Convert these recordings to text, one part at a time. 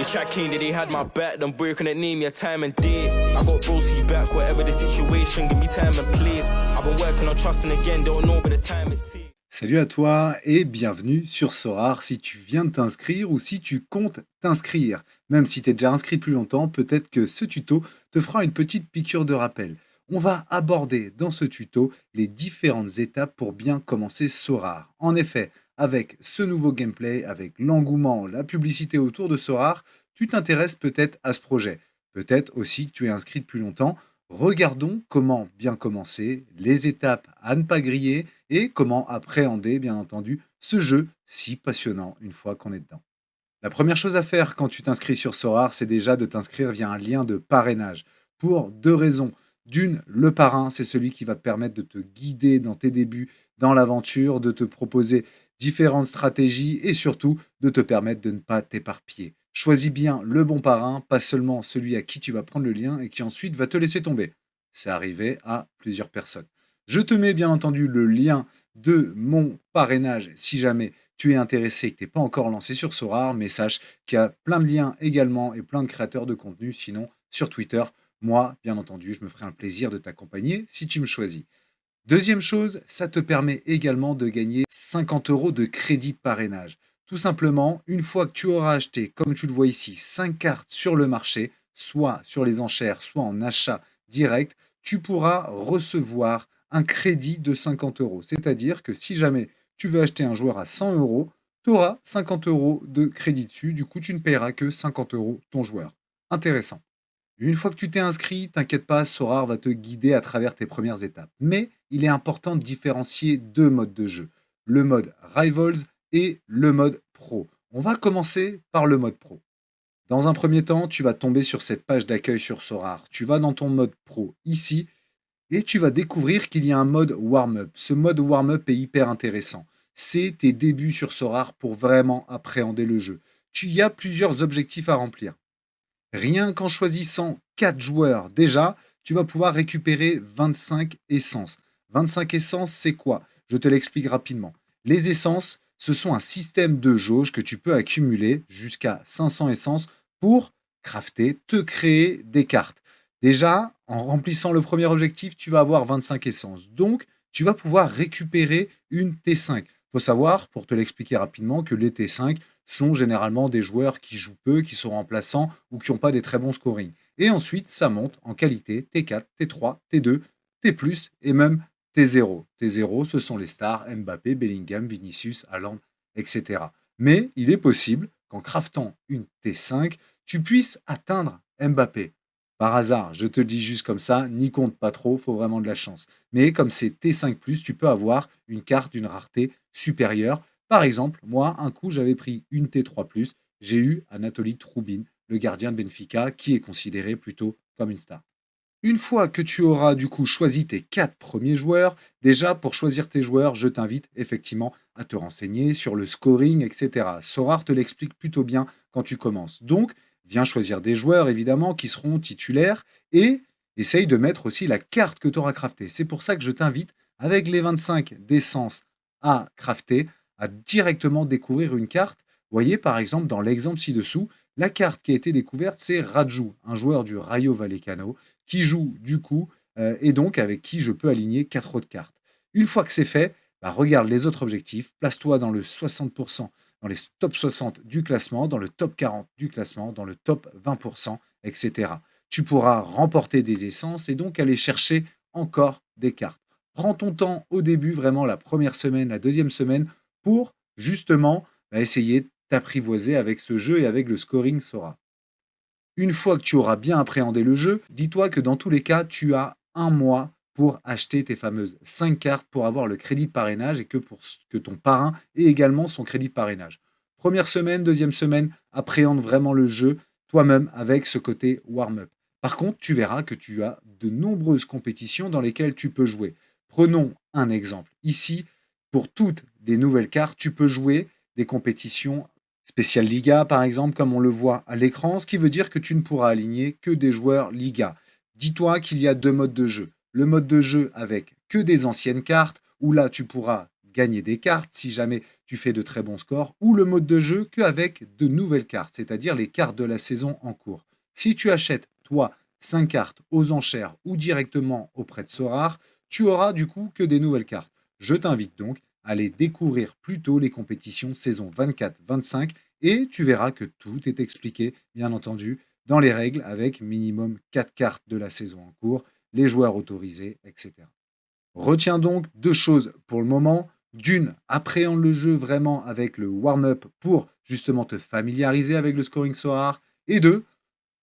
Your track king, that he had my back, them boy couldn't name your time and day. I got bros who's back, whatever the situation, give me time and place. I've been working on trusting again, don't know but the time it takes. Salut à toi et bienvenue sur Sorare si tu viens de t'inscrire ou si tu comptes t'inscrire. Même si tu es déjà inscrit plus longtemps, peut-être que ce tuto te fera une petite piqûre de rappel. On va aborder dans ce tuto les différentes étapes pour bien commencer Sorare. En effet, avec ce nouveau gameplay, avec l'engouement, la publicité autour de Sorare, tu t'intéresses peut-être à ce projet. Peut-être aussi que tu es inscrit depuis longtemps. Regardons comment bien commencer, les étapes à ne pas griller et comment appréhender, bien entendu, ce jeu si passionnant une fois qu'on est dedans. La première chose à faire quand tu t'inscris sur Sorare, c'est déjà de t'inscrire via un lien de parrainage. Pour deux raisons. D'une, le parrain, c'est celui qui va te permettre de te guider dans tes débuts, dans l'aventure, de te proposer différentes stratégies et surtout de te permettre de ne pas t'éparpiller. Choisis bien le bon parrain, pas seulement celui à qui tu vas prendre le lien et qui ensuite va te laisser tomber. C'est arrivé à plusieurs personnes. Je te mets bien entendu le lien de mon parrainage si jamais tu es intéressé et que tu n'es pas encore lancé sur Sorare, mais sache qu'il y a plein de liens également et plein de créateurs de contenu. Sinon, sur Twitter, moi, bien entendu, je me ferai un plaisir de t'accompagner si tu me choisis. Deuxième chose, ça te permet également de gagner 50 € de crédit de parrainage. Tout simplement, une fois que tu auras acheté, comme tu le vois ici, 5 cartes sur le marché, soit sur les enchères, soit en achat direct, tu pourras recevoir un crédit de 50 €. C'est-à-dire que si jamais tu veux acheter un joueur à 100 €, tu auras 50 € de crédit dessus. Du coup, tu ne paieras que 50 € ton joueur. Intéressant. Une fois que tu t'es inscrit, t'inquiète pas, Sorare va te guider à travers tes premières étapes. Mais il est important de différencier deux modes de jeu, le mode Rivals et le mode Pro. On va commencer par le mode Pro. Dans un premier temps, tu vas tomber sur cette page d'accueil sur Sorare. Tu vas dans ton mode Pro ici et tu vas découvrir qu'il y a un mode Warm-up. Ce mode Warm-up est hyper intéressant. C'est tes débuts sur Sorare pour vraiment appréhender le jeu. Tu y as plusieurs objectifs à remplir. Rien qu'en choisissant 4 joueurs, déjà, tu vas pouvoir récupérer 25 essences. 25 essences, c'est quoi? Je te l'explique rapidement. Les essences, ce sont un système de jauge que tu peux accumuler jusqu'à 500 essences pour crafter, te créer des cartes. Déjà, en remplissant le premier objectif, tu vas avoir 25 essences. Donc, tu vas pouvoir récupérer une T5. Il faut savoir, pour te l'expliquer rapidement, que les T5, sont généralement des joueurs qui jouent peu, qui sont remplaçants ou qui n'ont pas des très bons scoring. Et ensuite, ça monte en qualité T4, T3, T2, T+, et même T0. T0, ce sont les stars Mbappé, Bellingham, Vinicius, Haaland, etc. Mais il est possible qu'en craftant une T5, tu puisses atteindre Mbappé. Par hasard, je te le dis juste comme ça, n'y compte pas trop, faut vraiment de la chance. Mais comme c'est T5+, tu peux avoir une carte d'une rareté supérieure. Par exemple, moi, un coup, j'avais pris une T3+, j'ai eu Anatoly Troubine, le gardien de Benfica, qui est considéré plutôt comme une star. Une fois que tu auras du coup choisi tes 4 premiers joueurs, déjà pour choisir tes joueurs, je t'invite effectivement à te renseigner sur le scoring, etc. Sorare te l'explique plutôt bien quand tu commences. Donc, viens choisir des joueurs évidemment qui seront titulaires et essaye de mettre aussi la carte que tu auras craftée. C'est pour ça que je t'invite, avec les 25 d'essence à crafter, à directement découvrir une carte. Vous voyez par exemple dans l'exemple ci-dessous, la carte qui a été découverte, c'est Raju, un joueur du Rayo Vallecano qui joue du coup et donc avec qui je peux aligner 4 autres cartes. Une fois que c'est fait, bah, regarde les autres objectifs, place-toi dans le 60%, dans les top 60 du classement, dans le top 40 du classement, dans le top 20%, etc. Tu pourras remporter des essences et donc aller chercher encore des cartes. Prends ton temps au début, vraiment la première semaine, la deuxième semaine, pour justement essayer de t'apprivoiser avec ce jeu et avec le scoring Sora. Une fois que tu auras bien appréhendé le jeu, dis-toi que dans tous les cas, tu as un mois pour acheter tes fameuses 5 cartes pour avoir le crédit de parrainage et que ton parrain ait également son crédit de parrainage. Première semaine, deuxième semaine, appréhende vraiment le jeu toi-même avec ce côté warm-up. Par contre, tu verras que tu as de nombreuses compétitions dans lesquelles tu peux jouer. Prenons un exemple. Ici, pour toutes les nouvelles cartes, tu peux jouer des compétitions spécial Liga, par exemple, comme on le voit à l'écran, ce qui veut dire que tu ne pourras aligner que des joueurs Liga. Dis-toi qu'il y a deux modes de jeu. Le mode de jeu avec que des anciennes cartes, où là tu pourras gagner des cartes si jamais tu fais de très bons scores, ou le mode de jeu qu'avec de nouvelles cartes, c'est-à-dire les cartes de la saison en cours. Si tu achètes, toi, 5 cartes aux enchères ou directement auprès de Sorare, tu auras du coup que des nouvelles cartes. Je t'invite donc à aller découvrir plutôt les compétitions saison 24-25 et tu verras que tout est expliqué, bien entendu, dans les règles avec minimum 4 cartes de la saison en cours, les joueurs autorisés, etc. Retiens donc deux choses pour le moment. D'une, appréhende le jeu vraiment avec le warm-up pour justement te familiariser avec le scoring Sorare. Et deux,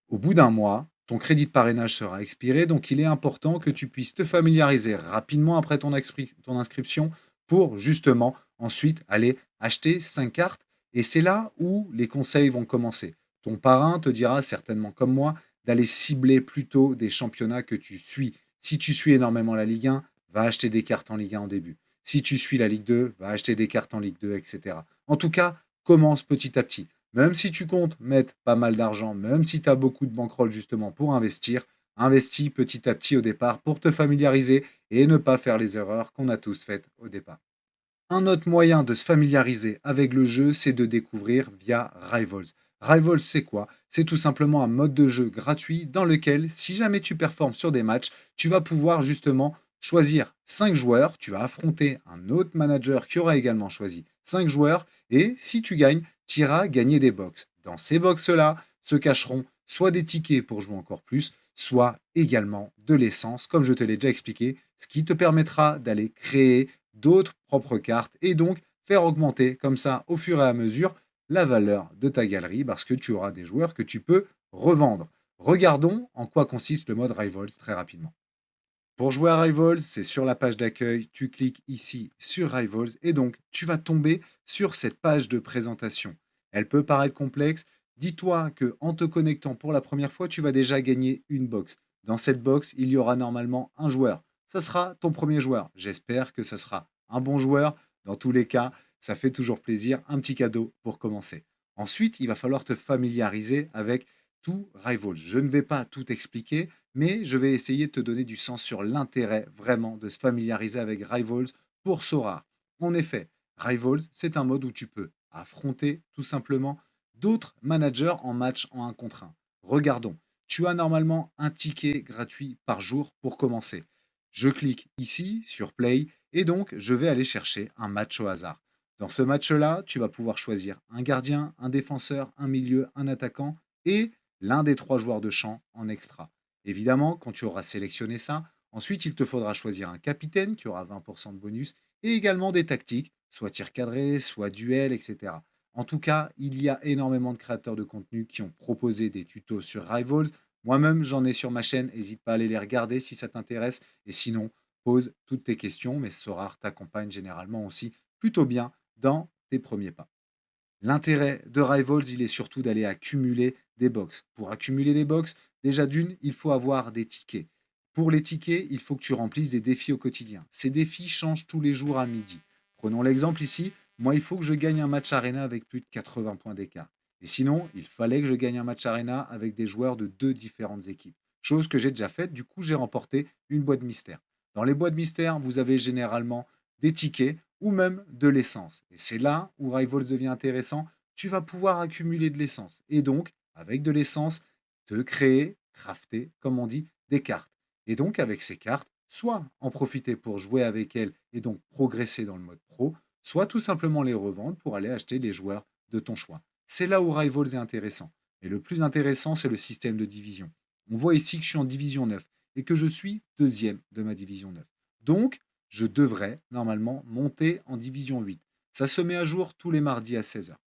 au bout d'un mois, ton crédit de parrainage sera expiré, donc il est important que tu puisses te familiariser rapidement après ton inscription pour justement ensuite aller acheter 5 cartes. Et c'est là où les conseils vont commencer. Ton parrain te dira certainement comme moi d'aller cibler plutôt des championnats que tu suis. Si tu suis énormément la Ligue 1, va acheter des cartes en Ligue 1 en début. Si tu suis la Ligue 2, va acheter des cartes en Ligue 2, etc. En tout cas, commence petit à petit. Même si tu comptes mettre pas mal d'argent, même si tu as beaucoup de bankroll justement pour investir, investis petit à petit au départ pour te familiariser et ne pas faire les erreurs qu'on a tous faites au départ. Un autre moyen de se familiariser avec le jeu, c'est de découvrir via Rivals. Rivals, c'est quoi? C'est tout simplement un mode de jeu gratuit dans lequel, si jamais tu performes sur des matchs, tu vas pouvoir justement choisir 5 joueurs, tu vas affronter un autre manager qui aura également choisi 5 joueurs, et si tu gagnes, tu iras gagner des box. Dans ces box-là se cacheront soit des tickets pour jouer encore plus, soit également de l'essence, comme je te l'ai déjà expliqué, ce qui te permettra d'aller créer d'autres propres cartes et donc faire augmenter comme ça au fur et à mesure la valeur de ta galerie parce que tu auras des joueurs que tu peux revendre. Regardons en quoi consiste le mode Rivals très rapidement. Pour jouer à Rivals, c'est sur la page d'accueil, tu cliques ici sur Rivals et donc tu vas tomber sur cette page de présentation. Elle peut paraître complexe. Dis-toi que en te connectant pour la première fois, tu vas déjà gagner une box. Dans cette box, il y aura normalement un joueur. Ça sera ton premier joueur. J'espère que ce sera un bon joueur. Dans tous les cas, ça fait toujours plaisir. Un petit cadeau pour commencer. Ensuite, il va falloir te familiariser avec tout Rivals. Je ne vais pas tout expliquer, mais je vais essayer de te donner du sens sur l'intérêt vraiment de se familiariser avec Rivals pour Sora. En effet, Rivals, c'est un mode où tu peux affronter tout simplement d'autres managers en match en 1 contre 1. Regardons, tu as normalement un ticket gratuit par jour pour commencer. Je clique ici sur Play et donc je vais aller chercher un match au hasard. Dans ce match-là, tu vas pouvoir choisir un gardien, un défenseur, un milieu, un attaquant et l'un des 3 joueurs de champ en extra. Évidemment, quand tu auras sélectionné ça, ensuite il te faudra choisir un capitaine qui aura 20% de bonus et également des tactiques, soit tir cadré, soit duel, etc. En tout cas, il y a énormément de créateurs de contenu qui ont proposé des tutos sur Rivals. Moi-même, j'en ai sur ma chaîne, n'hésite pas à aller les regarder si ça t'intéresse. Et sinon, pose toutes tes questions, mais Sorare t'accompagne généralement aussi plutôt bien dans tes premiers pas. L'intérêt de Rivals, il est surtout d'aller accumuler des box. Pour accumuler des box, déjà d'une, il faut avoir des tickets. Pour les tickets, il faut que tu remplisses des défis au quotidien. Ces défis changent tous les jours à midi. Prenons l'exemple ici. Moi, il faut que je gagne un match arena avec plus de 80 points d'écart. Et sinon, il fallait que je gagne un match arena avec des joueurs de 2 différentes équipes. Chose que j'ai déjà faite, du coup, j'ai remporté une boîte mystère. Dans les boîtes mystères, vous avez généralement des tickets ou même de l'essence. Et c'est là où Rivals devient intéressant. Tu vas pouvoir accumuler de l'essence et donc, avec de l'essence, te créer, crafter, comme on dit, des cartes. Et donc, avec ces cartes, soit en profiter pour jouer avec elles et donc progresser dans le mode pro, soit tout simplement les revendre pour aller acheter les joueurs de ton choix. C'est là où Rivals est intéressant. Et le plus intéressant, c'est le système de division. On voit ici que je suis en division 9 et que je suis deuxième de ma division 9. Donc, je devrais normalement monter en division 8. Ça se met à jour tous les mardis à 16 heures.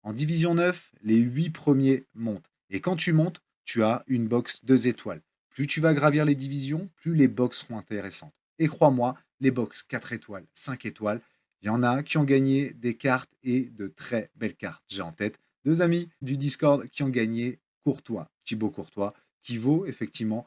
En division 9, les 8 premiers montent. Et quand tu montes, tu as une box 2 étoiles. Plus tu vas gravir les divisions, plus les box seront intéressantes. Et crois-moi, les box 4 étoiles, 5 étoiles, il y en a qui ont gagné des cartes et de très belles cartes. J'ai en tête 2 amis du Discord qui ont gagné Courtois, Thibaut Courtois, qui vaut effectivement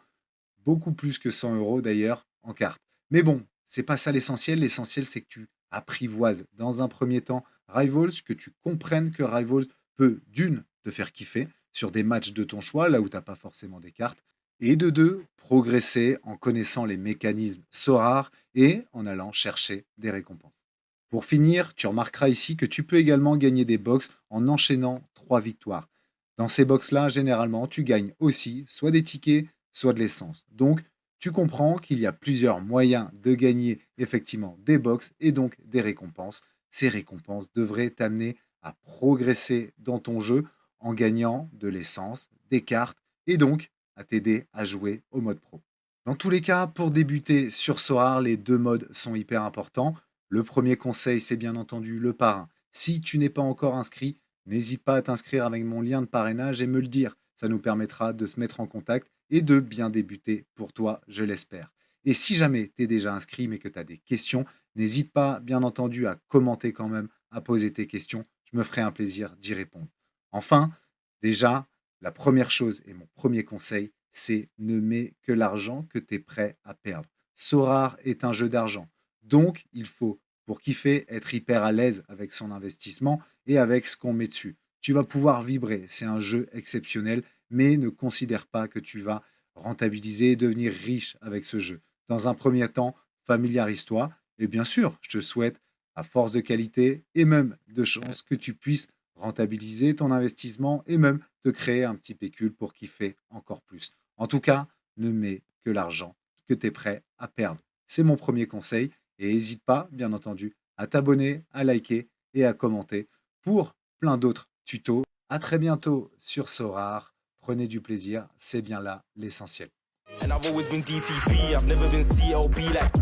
beaucoup plus que 100 euros d'ailleurs en cartes. Mais bon, c'est pas ça l'essentiel. L'essentiel, c'est que tu apprivoises dans un premier temps Rivals, que tu comprennes que Rivals peut, d'une, te faire kiffer sur des matchs de ton choix, là où tu n'as pas forcément des cartes, et de deux, progresser en connaissant les mécanismes so rares et en allant chercher des récompenses. Pour finir, tu remarqueras ici que tu peux également gagner des box en enchaînant 3 victoires. Dans ces box-là, généralement, tu gagnes aussi soit des tickets, soit de l'essence. Donc, tu comprends qu'il y a plusieurs moyens de gagner effectivement des box et donc des récompenses. Ces récompenses devraient t'amener à progresser dans ton jeu en gagnant de l'essence, des cartes et donc à t'aider à jouer au mode pro. Dans tous les cas, pour débuter sur Sorare, les deux modes sont hyper importants. Le premier conseil, c'est bien entendu le parrain. Si tu n'es pas encore inscrit, n'hésite pas à t'inscrire avec mon lien de parrainage et me le dire. Ça nous permettra de se mettre en contact et de bien débuter pour toi, je l'espère. Et si jamais tu es déjà inscrit mais que tu as des questions, n'hésite pas, bien entendu, à commenter quand même, à poser tes questions. Je me ferai un plaisir d'y répondre. Enfin, déjà, la première chose et mon premier conseil, c'est ne mets que l'argent que tu es prêt à perdre. Sorare est un jeu d'argent. Donc, il faut, pour kiffer, être hyper à l'aise avec son investissement et avec ce qu'on met dessus. Tu vas pouvoir vibrer. C'est un jeu exceptionnel, mais ne considère pas que tu vas rentabiliser et devenir riche avec ce jeu. Dans un premier temps, familiarise-toi. Et bien sûr, je te souhaite, à force de qualité et même de chance, que tu puisses rentabiliser ton investissement et même te créer un petit pécule pour kiffer encore plus. En tout cas, ne mets que l'argent que tu es prêt à perdre. C'est mon premier conseil. Et n'hésite pas, bien entendu, à t'abonner, à liker et à commenter pour plein d'autres tutos. À très bientôt sur Sorare. Prenez du plaisir, c'est bien là l'essentiel. And I've always been DTP, I've never been CLB like.